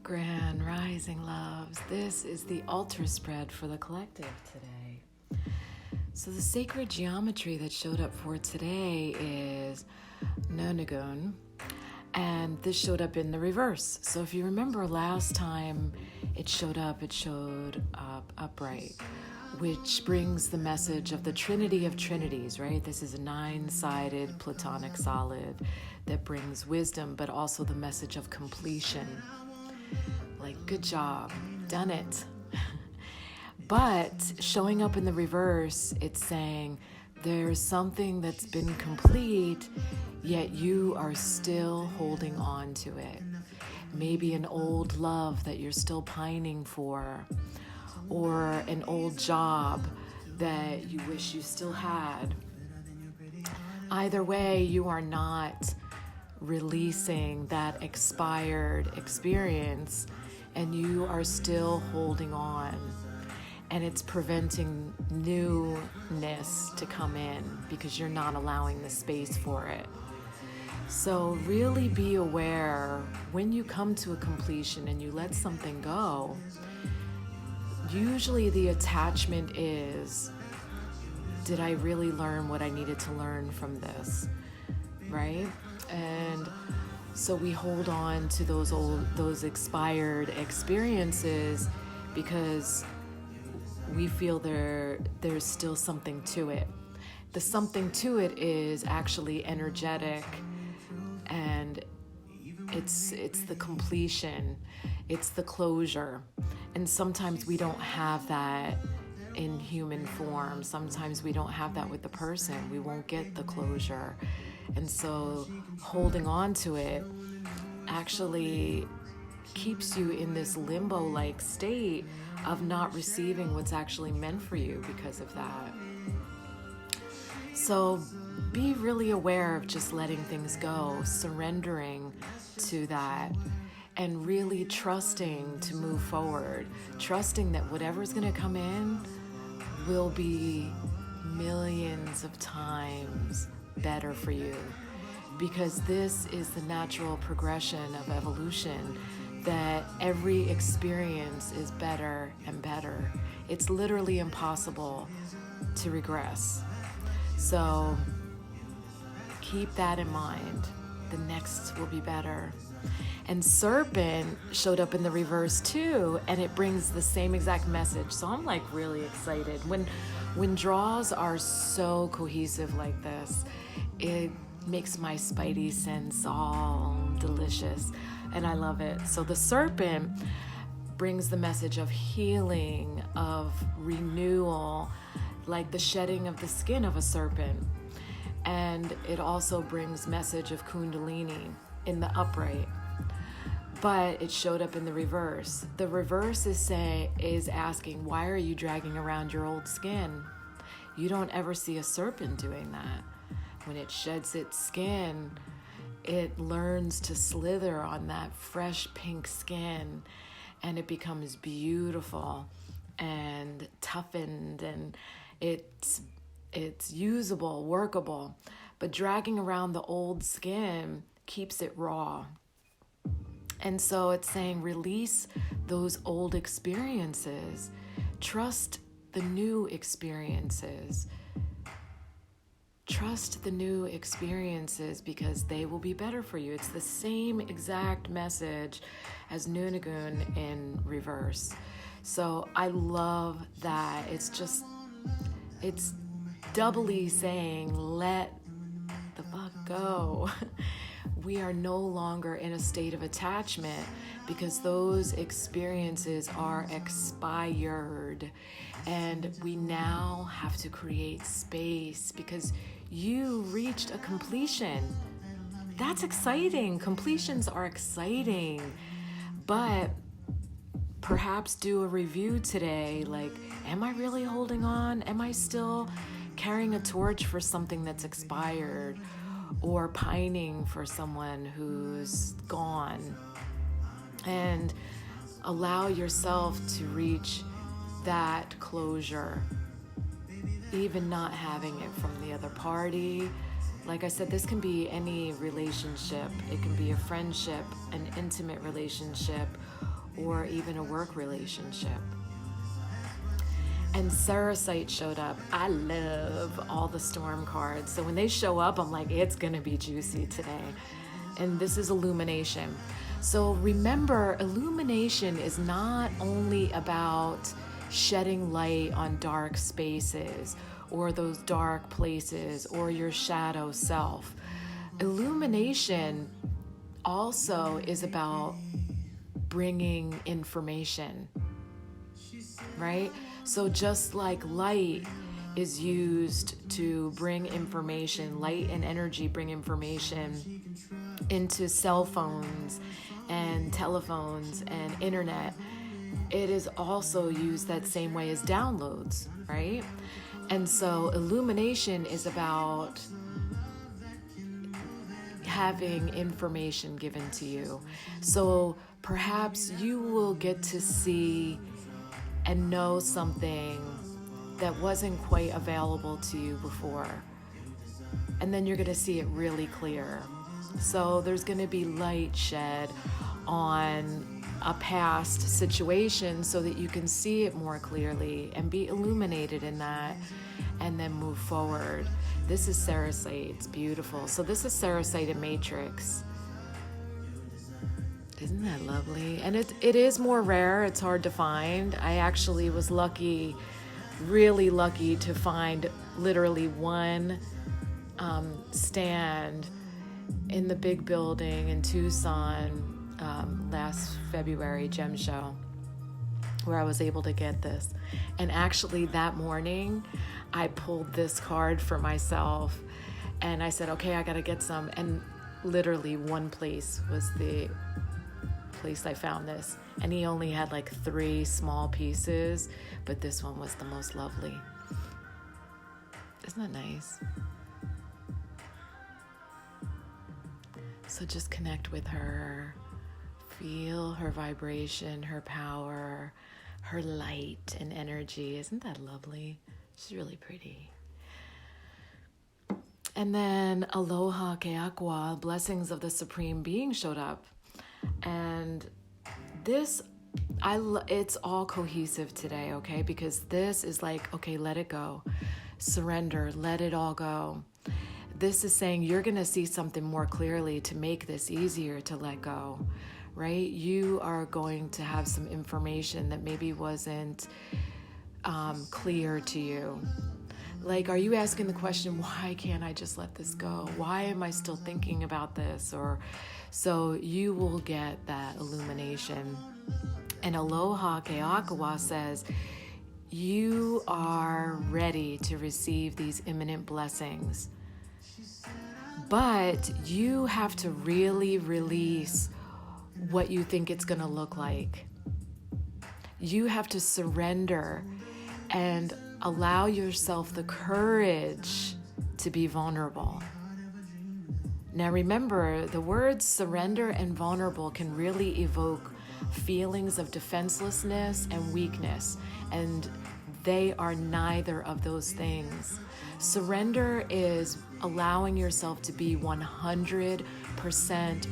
Grand Rising Loves. This is the altar spread for the collective today. So the sacred geometry that showed up for today is Nonagun, and this showed up in the reverse. So if you remember last time it showed up upright, which brings the message of the Trinity of Trinities, right? This is a 9-sided Platonic solid that brings wisdom, but also the message of completion. Like, good job, done it. But showing up in the reverse, it's saying there's something that's been complete, yet you are still holding on to it. Maybe an old love that you're still pining for, or an old job that you wish you still had. Either way, you are not releasing that expired experience, and you are still holding on, and it's preventing newness to come in because you're not allowing the space for it. So really be aware when you come to a completion and you let something go. Usually the attachment is, did I really learn what I needed to learn from this, right? And so we hold on to those expired experiences because we feel there's still something to it. The something to it is actually energetic, and it's the completion, it's the closure. And sometimes we don't have that in human form. Sometimes we don't have that with the person. We won't get the closure. And so holding on to it actually keeps you in this limbo-like state of not receiving what's actually meant for you because of that. So be really aware of just letting things go, surrendering to that, and really trusting to move forward, trusting that whatever's going to come in will be millions of times better for you, because this is the natural progression of evolution, that every experience is better and better. It's literally impossible to regress. So keep that in mind. The next will be better. And Serpent showed up in the reverse too, and it brings the same exact message. So I'm like really excited. When draws are so cohesive like this, it makes my spidey sense all delicious, and I love it. So the Serpent brings the message of healing, of renewal, like the shedding of the skin of a serpent. And it also brings message of Kundalini in the upright. But it showed up in the reverse. The reverse is asking, why are you dragging around your old skin? You don't ever see a serpent doing that. When it sheds its skin, it learns to slither on that fresh pink skin, and it becomes beautiful and toughened, and it's usable, workable. But dragging around the old skin keeps it raw. And so it's saying release those old experiences. Trust the new experiences. Trust the new experiences because they will be better for you. It's the same exact message as Nonagun in reverse. So I love that. It's doubly saying, let the fuck go. We are no longer in a state of attachment because those experiences are expired, and we now have to create space because you reached a completion. That's exciting. Completions are exciting, but perhaps do a review today. Like, am I really holding on? Am I still carrying a torch for something that's expired, or pining for someone who's gone? And allow yourself to reach that closure, even not having it from the other party. Like I said, this can be any relationship. It can be a friendship, an intimate relationship, or even a work relationship. And Sarasite showed up. I love all the storm cards. So when they show up, I'm like, it's going to be juicy today. And this is illumination. So remember, illumination is not only about shedding light on dark spaces or those dark places or your shadow self. Illumination also is about bringing information, right? So just like light is used to bring information, light and energy bring information into cell phones and telephones and internet, it is also used that same way as downloads, right? And so illumination is about having information given to you. So perhaps you will get to see and know something that wasn't quite available to you before. And then you're going to see it really clear. So there's going to be light shed on a past situation so that you can see it more clearly and be illuminated in that and then move forward. This is Sarasite. It's beautiful. So this is Sarasite and Matrix. Isn't that lovely? And it is more rare. It's hard to find. I actually was lucky, really lucky, to find literally one stand in the big building in Tucson last February, Gem Show, where I was able to get this. And actually that morning, I pulled this card for myself and I said, okay, I got to get some. And literally one place was the place I found this. And he only had like 3 small pieces, but this one was the most lovely. Isn't that nice? So just connect with her. Feel her vibration, her power, her light and energy. Isn't that lovely? She's really pretty. And then Aloha Keakua, blessings of the Supreme Being, showed up. And this, it's all cohesive today, okay? Because this is like, okay, let it go. Surrender, let it all go. This is saying you're going to see something more clearly to make this easier to let go, right? You are going to have some information that maybe wasn't clear to you. Like, are you asking the question, why can't I just let this go? Why am I still thinking about this? Or so you will get that illumination. And Aloha Keakua says, you are ready to receive these imminent blessings. But you have to really release what you think it's going to look like. You have to surrender and allow yourself the courage to be vulnerable. Now remember, the words surrender and vulnerable can really evoke feelings of defenselessness and weakness, and they are neither of those things. Surrender is allowing yourself to be 100%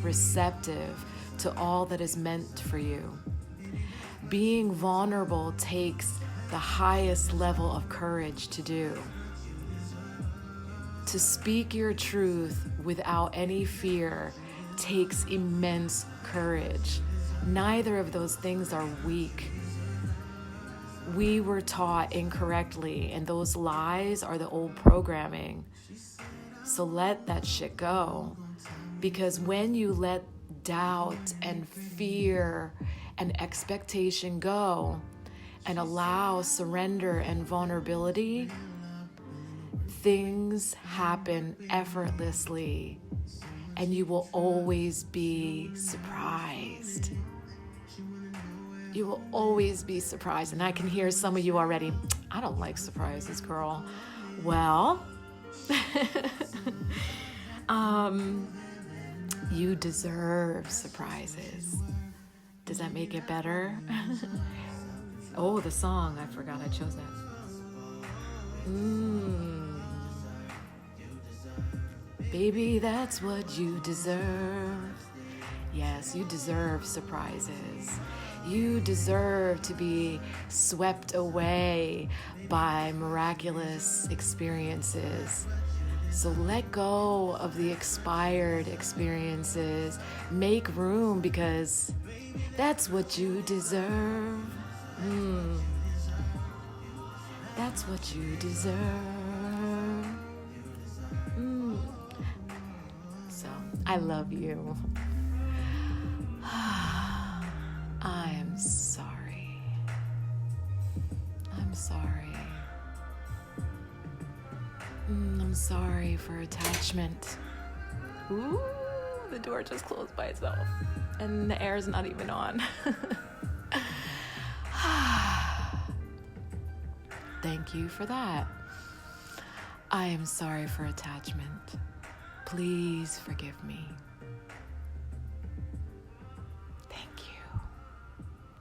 receptive to all that is meant for you. Being vulnerable takes the highest level of courage to do. To speak your truth without any fear takes immense courage. Neither of those things are weak. We were taught incorrectly, and those lies are the old programming. So let that shit go. Because when you let doubt and fear and expectation go and allow surrender and vulnerability, things happen effortlessly, and you will always be surprised. You will always be surprised. And I can hear some of you already, I don't like surprises, girl. Well, you deserve surprises. Does that make it better? Oh, the song, I forgot I chose that. Baby, that's what you deserve. Yes, you deserve surprises. You deserve to be swept away by miraculous experiences. So let go of the expired experiences. Make room because that's what you deserve. That's what you deserve. So I love you. I am sorry. I'm sorry. I'm sorry for attachment. Ooh, the door just closed by itself. And the air is not even on. Thank you for that. I am sorry for attachment. Please forgive me.